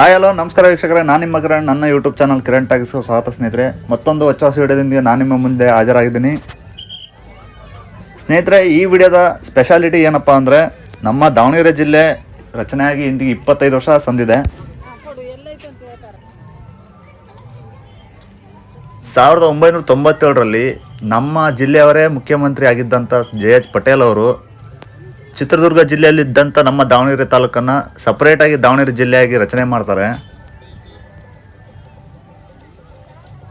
Hi hello ನಮಸ್ಕಾರ ವೀಕ್ಷಕರೇ, ನಾನು ನಿಮ್ಮ ಕಿರಣ್. ನನ್ನ ಯೂಟ್ಯೂಬ್ ಚಾನಲ್ ಕಿರಣ್ ಟಾಕ್ಸ್ ಸ್ವಾಗತ ಸ್ನೇಹಿತರೆ. ಮತ್ತೊಂದು ಹೊಸ ವಿಡಿಯೋದೊಂದಿಗೆ ನಾನು ನಿಮ್ಮ ಮುಂದೆ ಹಾಜರಾಗಿದ್ದೀನಿ ಸ್ನೇಹಿತರೆ. ಈ ವಿಡಿಯೋದ ಸ್ಪೆಷಾಲಿಟಿ ಏನಪ್ಪ ಅಂದರೆ, ನಮ್ಮ ದಾವಣಗೆರೆ ಜಿಲ್ಲೆ ರಚನೆಯಾಗಿ ಇಂದಿಗೆ 25 ವರ್ಷ ಸಂದಿದೆ. 1997ರಲ್ಲಿ ನಮ್ಮ ಜಿಲ್ಲೆಯವರೇ ಮುಖ್ಯಮಂತ್ರಿ ಆಗಿದ್ದಂಥ JH ಪಟೇಲ್ ಅವರು ಚಿತ್ರದುರ್ಗ ಜಿಲ್ಲೆಯಲ್ಲಿದ್ದಂಥ ನಮ್ಮ ದಾವಣಗೆರೆ ತಾಲೂಕನ್ನು ಸಪ್ರೇಟಾಗಿ ದಾವಣಗೆರೆ ಜಿಲ್ಲೆಯಾಗಿ ರಚನೆ ಮಾಡ್ತಾರೆ.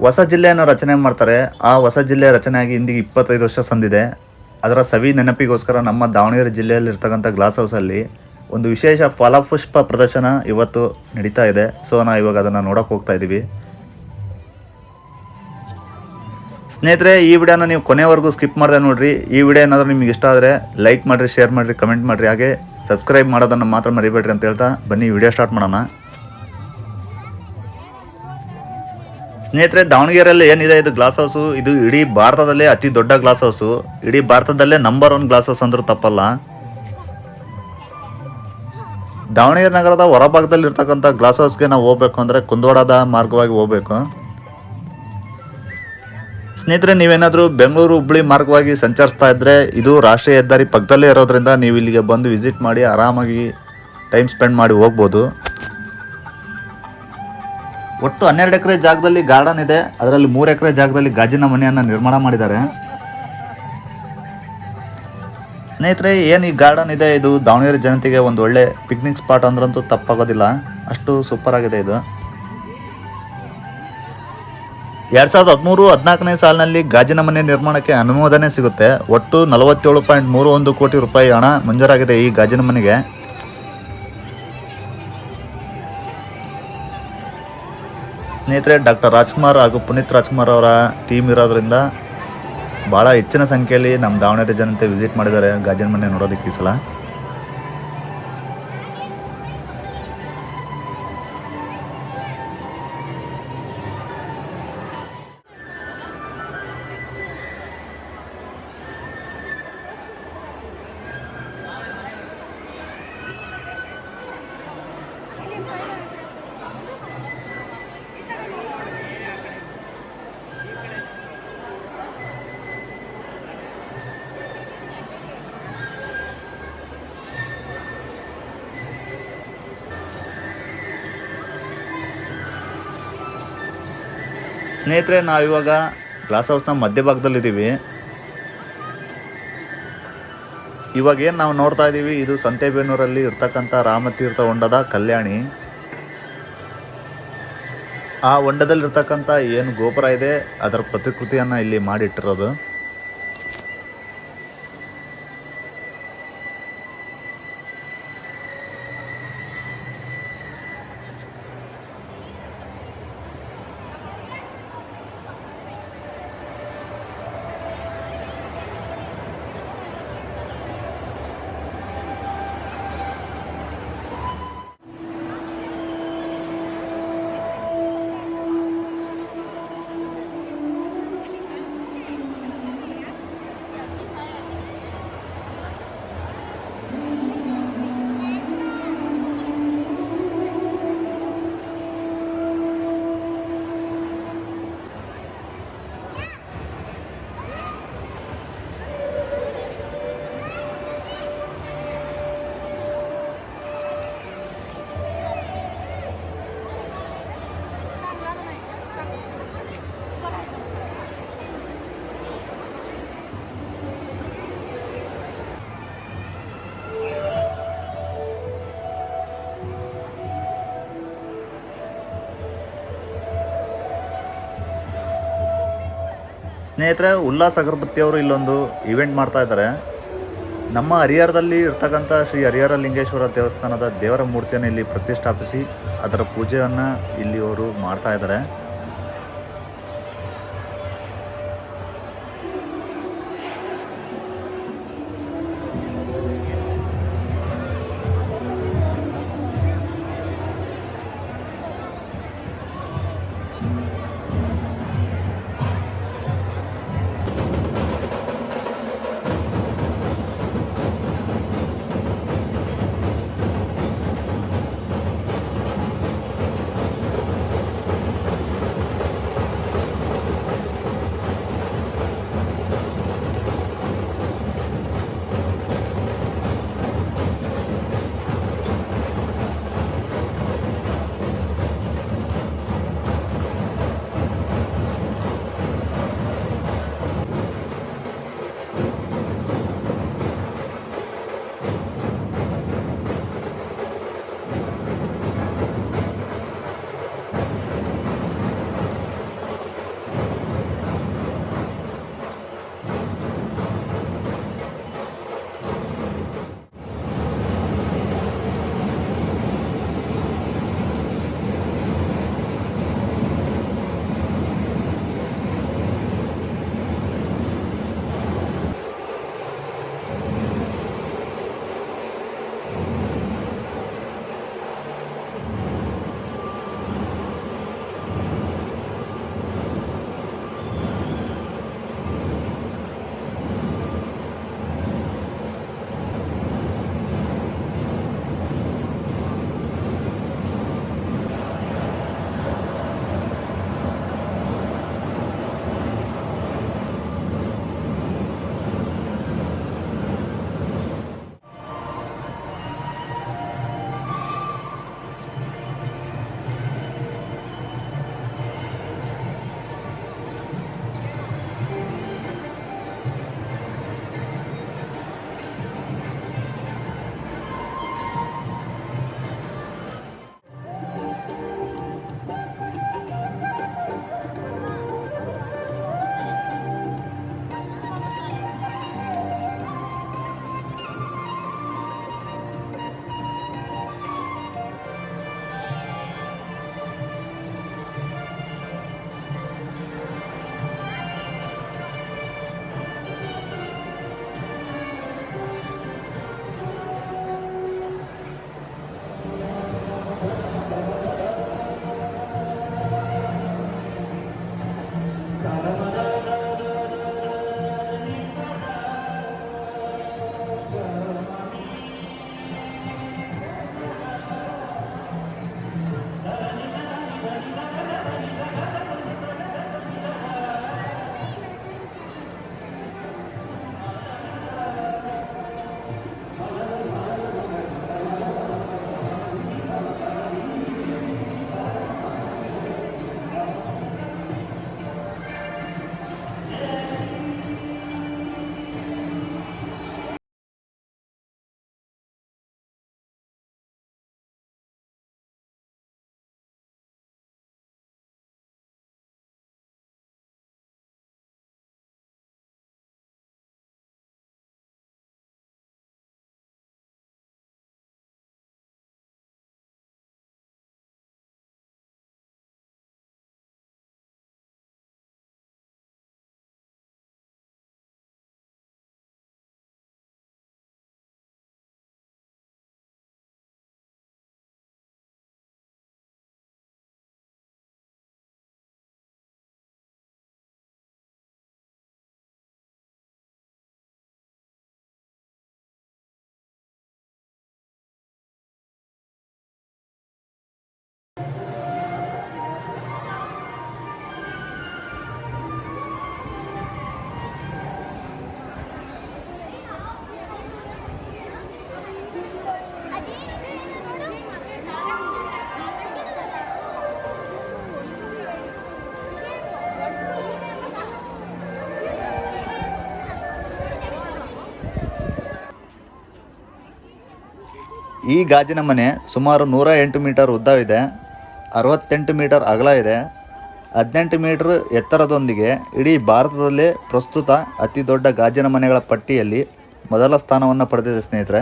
ಹೊಸ ಜಿಲ್ಲೆಯನ್ನು ರಚನೆ ಮಾಡ್ತಾರೆ. ಆ ಹೊಸ ಜಿಲ್ಲೆ ರಚನೆಯಾಗಿ ಇಂದಿಗೆ 25 ವರ್ಷ ಸಂದಿದೆ. ಅದರ ಸವಿ ನೆನಪಿಗೋಸ್ಕರ ನಮ್ಮ ದಾವಣಗೆರೆ ಜಿಲ್ಲೆಯಲ್ಲಿರ್ತಕ್ಕಂಥ ಗ್ಲಾಸ್ ಹೌಸಲ್ಲಿ ಒಂದು ವಿಶೇಷ ಫಲಪುಷ್ಪ ಪ್ರದರ್ಶನ ಇವತ್ತು ನಡೀತಾ ಇದೆ. ಸೊ ನಾವು ಇವಾಗ ಅದನ್ನು ನೋಡೋಕೆ ಹೋಗ್ತಾ ಇದ್ದೀವಿ ಸ್ನೇಹಿತರೆ. ಈ ವಿಡಿಯೋನ ನೀವು ಕೊನೆವರೆಗೂ ಸ್ಕಿಪ್ ಮಾಡದೆ ನೋಡಿರಿ. ಈ ವಿಡಿಯೋ ಏನಾದರೂ ನಿಮಗೆ ಇಷ್ಟ ಆದರೆ ಲೈಕ್ ಮಾಡಿರಿ, ಶೇರ್ ಮಾಡಿರಿ, ಕಮೆಂಟ್ ಮಾಡಿರಿ, ಹಾಗೆ ಸಬ್ಸ್ಕ್ರೈಬ್ ಮಾಡೋದನ್ನು ಮಾತ್ರ ಮರಿಬೇಡ್ರಿ ಅಂತ ಹೇಳ್ತಾ ಬನ್ನಿ ವಿಡಿಯೋ ಸ್ಟಾರ್ಟ್ ಮಾಡೋಣ ಸ್ನೇಹಿತರೆ. ದಾವಣಗೆರೆಯಲ್ಲಿ ಏನಿದೆ ಇದು ಗ್ಲಾಸ್ ಹೌಸು, ಇದು ಇಡೀ ಭಾರತದಲ್ಲೇ ಅತಿ ದೊಡ್ಡ ಗ್ಲಾಸ್ ಹೌಸು. ಇಡೀ ಭಾರತದಲ್ಲೇ ನಂಬರ್ 1 ಗ್ಲಾಸ್ ಹೌಸ್ ಅಂದರೂ ತಪ್ಪಲ್ಲ. ದಾವಣಗೆರೆ ನಗರದ ಹೊರಭಾಗದಲ್ಲಿರ್ತಕ್ಕಂಥ ಗ್ಲಾಸ್ ಹೌಸ್ಗೆ ನಾವು ಹೋಗ್ಬೇಕು ಅಂದರೆ ಕುಂದವಾಡದ ಮಾರ್ಗವಾಗಿ ಹೋಗಬೇಕು ಸ್ನೇಹಿತರೆ. ನೀವೇನಾದರೂ ಬೆಂಗಳೂರು ಹುಬ್ಬಳ್ಳಿ ಮಾರ್ಗವಾಗಿ ಸಂಚರಿಸ್ತಾ ಇದ್ದರೆ ಇದು ರಾಷ್ಟ್ರೀಯ ಹೆದ್ದಾರಿ ಪಕ್ಕದಲ್ಲೇ ಇರೋದ್ರಿಂದ ನೀವು ಇಲ್ಲಿಗೆ ಬಂದು ವಿಸಿಟ್ ಮಾಡಿ ಆರಾಮಾಗಿ ಟೈಮ್ ಸ್ಪೆಂಡ್ ಮಾಡಿ ಹೋಗ್ಬೋದು. ಒಟ್ಟು 12 ಎಕರೆ ಜಾಗದಲ್ಲಿ ಗಾರ್ಡನ್ ಇದೆ. ಅದರಲ್ಲಿ 3 ಎಕರೆ ಜಾಗದಲ್ಲಿ ಗಾಜಿನ ಮನೆಯನ್ನು ನಿರ್ಮಾಣ ಮಾಡಿದ್ದಾರೆ ಸ್ನೇಹಿತರೆ. ಏನು ಈ ಗಾರ್ಡನ್ ಇದೆ, ಇದು ದಾವಣಗೆರೆ ಜನತೆಗೆ ಒಂದು ಒಳ್ಳೆ ಪಿಕ್ನಿಕ್ ಸ್ಪಾಟ್ ಅಂದ್ರಂತೂ ತಪ್ಪಾಗೋದಿಲ್ಲ. ಅಷ್ಟು ಸೂಪರ್ ಆಗಿದೆ ಇದು. 2013-14ನೇ ಸಾಲಿನಲ್ಲಿ ಗಾಜಿನ ಮನೆ ನಿರ್ಮಾಣಕ್ಕೆ ಅನುಮೋದನೆ ಸಿಗುತ್ತೆ. ಒಟ್ಟು 47.31 ಕೋಟಿ ರೂಪಾಯಿ ಹಣ ಮಂಜೂರಾಗಿದೆ ಈ ಗಾಜಿನ ಮನೆಗೆ. ಸ್ನೇಹಿತರೆ, ಡಾಕ್ಟರ್ ರಾಜ್ಕುಮಾರ್ ಹಾಗೂ ಪುನೀತ್ ರಾಜ್ಕುಮಾರ್ ಅವರ ಥೀಮ್ ಇರೋದ್ರಿಂದ ಭಾಳ ಹೆಚ್ಚಿನ ಸಂಖ್ಯೆಯಲ್ಲಿ ನಮ್ಮ ದಾವಣಗೆರೆ ಜನತೆ ವಿಸಿಟ್ ಮಾಡಿದ್ದಾರೆ ಗಾಜಿನ ಮನೆ ನೋಡೋದಕ್ಕೆ ಈ ಸಲ. ಸ್ನೇಹಿತರೆ, ನಾವಿವಾಗ ಗ್ಲಾಸ್ ಹೌಸ್ನ ಮಧ್ಯಭಾಗದಲ್ಲಿದ್ದೀವಿ. ಇವಾಗ ಏನು ನಾವು ನೋಡ್ತಾ ಇದ್ದೀವಿ, ಇದು ಸಂತೆಬೆನ್ನೂರಲ್ಲಿ ಇರ್ತಕ್ಕಂಥ ರಾಮತೀರ್ಥ ಹೊಂಡದ ಕಲ್ಯಾಣಿ. ಆ ಹೊಂಡದಲ್ಲಿರ್ತಕ್ಕಂಥ ಏನು ಗೋಪುರ ಇದೆ ಅದರ ಪ್ರತಿಕೃತಿಯನ್ನು ಇಲ್ಲಿ ಮಾಡಿಟ್ಟಿರೋದು. ಸ್ನೇಹಿತರೆ, ಉಲ್ಲಾಸ್ ಅಗರಬತ್ತಿಯವರು ಇಲ್ಲೊಂದು ಇವೆಂಟ್ ಮಾಡ್ತಾ ಇದ್ದಾರೆ. ನಮ್ಮ ಹರಿಹರದಲ್ಲಿ ಇರ್ತಕ್ಕಂಥ ಶ್ರೀ ಹರಿಹರ ಲಿಂಗೇಶ್ವರ ದೇವಸ್ಥಾನದ ದೇವರ ಮೂರ್ತಿಯನ್ನು ಇಲ್ಲಿ ಪ್ರತಿಷ್ಠಾಪಿಸಿ ಅದರ ಪೂಜೆಯನ್ನು ಇಲ್ಲಿ ಅವರು ಮಾಡ್ತಾ ಇದ್ದಾರೆ. ಈ ಗಾಜಿನ ಮನೆ ಸುಮಾರು 108 ಮೀಟರ್ ಉದ್ದವಿದೆ, 68 ಮೀಟರ್ ಅಗಲ ಇದೆ. 18 ಮೀಟರ್ ಎತ್ತರದೊಂದಿಗೆ ಇಡೀ ಭಾರತದಲ್ಲೇ ಪ್ರಸ್ತುತ ಅತಿ ದೊಡ್ಡ ಗಾಜಿನ ಮನೆಗಳ ಪಟ್ಟಿಯಲ್ಲಿ ಮೊದಲ ಸ್ಥಾನವನ್ನು ಪಡೆದಿದೆ ಸ್ನೇಹಿತರೆ.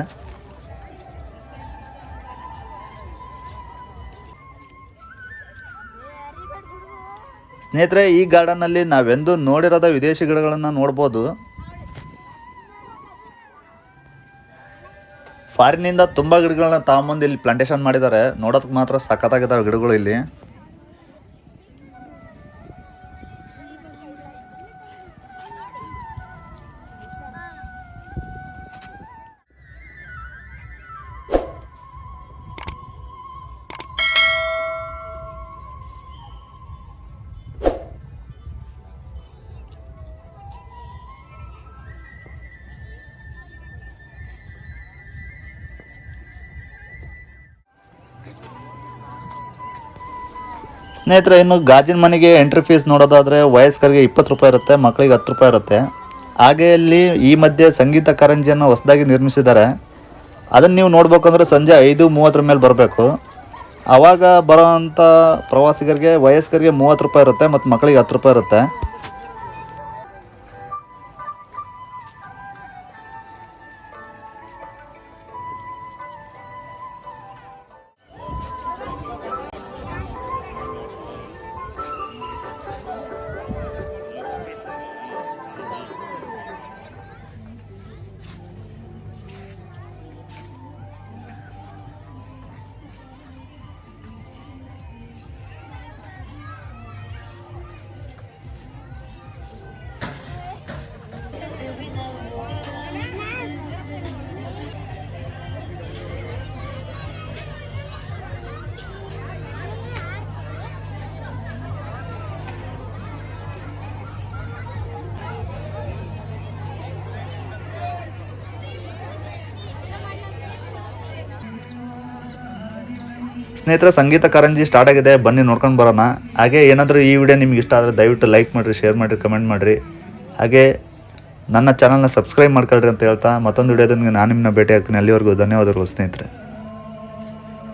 ಸ್ನೇಹಿತರೆ, ಈ ಗಾರ್ಡನ್ನಲ್ಲಿ ನಾವೆಂದೂ ನೋಡಿರದ ವಿದೇಶಿ ಗಿಡಗಳನ್ನು ನೋಡ್ಬೋದು. ಫಾರಿನಿಂದ ತುಂಬ ಗಿಡಗಳನ್ನ ತಗೊಂಬಂದು ಇಲ್ಲಿ ಪ್ಲಾಂಟೇಶನ್ ಮಾಡಿದ್ದಾರೆ. ನೋಡೋದಕ್ಕೆ ಮಾತ್ರ ಸಖತ್ತಾಗಿದ್ದಾವೆ ಗಿಡಗಳು ಇಲ್ಲಿ. ಸ್ನೇಹಿತರೆ, ಇನ್ನು ಗಾಜಿನ ಮನೆಗೆ ಎಂಟ್ರಿ ಫೀಸ್ ನೋಡೋದಾದರೆ ವಯಸ್ಕರಿಗೆ 20 ರೂಪಾಯಿ ಇರುತ್ತೆ, ಮಕ್ಕಳಿಗೆ 10 ರೂಪಾಯಿ ಇರುತ್ತೆ. ಹಾಗೆ ಇಲ್ಲಿ ಈ ಮಧ್ಯೆ ಸಂಗೀತ ಕಾರಂಜಿಯನ್ನು ಹೊಸದಾಗಿ ನಿರ್ಮಿಸಿದ್ದಾರೆ. ಅದನ್ನು ನೀವು ನೋಡ್ಬೇಕಂದ್ರೆ ಸಂಜೆ 5:30 ಮೇಲೆ ಬರಬೇಕು. ಆವಾಗ ಬರೋವಂಥ ಪ್ರವಾಸಿಗರಿಗೆ ವಯಸ್ಕರಿಗೆ 30 ರೂಪಾಯಿ ಇರುತ್ತೆ ಮತ್ತು ಮಕ್ಕಳಿಗೆ 10 ರೂಪಾಯಿ ಇರುತ್ತೆ. ಸ್ನೇಹಿತರೆ, ಸಂಗೀತ ಕಾರಂಜಿ ಸ್ಟಾರ್ಟ್ ಆಗಿದೆ, ಬನ್ನಿ ನೋಡ್ಕೊಂಡು ಬರೋಣ. ಹಾಗೆ ಏನಾದರೂ ಈ ವಿಡಿಯೋ ನಿಮ್ಗೆ ಇಷ್ಟ ಆದರೆ ದಯವಿಟ್ಟು ಲೈಕ್ ಮಾಡಿರಿ, ಶೇರ್ ಮಾಡಿರಿ, ಕಮೆಂಟ್ ಮಾಡಿರಿ. ಹಾಗೆ ನನ್ನ ಚಾನಲ್ನ ಸಬ್ಸ್ಕ್ರೈಬ್ ಮಾಡ್ಕೊಳ್ರಿ ಅಂತ ಹೇಳ್ತಾ ಮತ್ತೊಂದು ವಿಡಿಯೋದೊಂದಿಗೆ ನಾನು ನಿಮ್ಮನ್ನ ಭೇಟಿ ಆಗ್ತೀನಿ. ಅಲ್ಲಿವರೆಗೂ ಧನ್ಯವಾದಗಳು ಸ್ನೇಹಿತರೆ.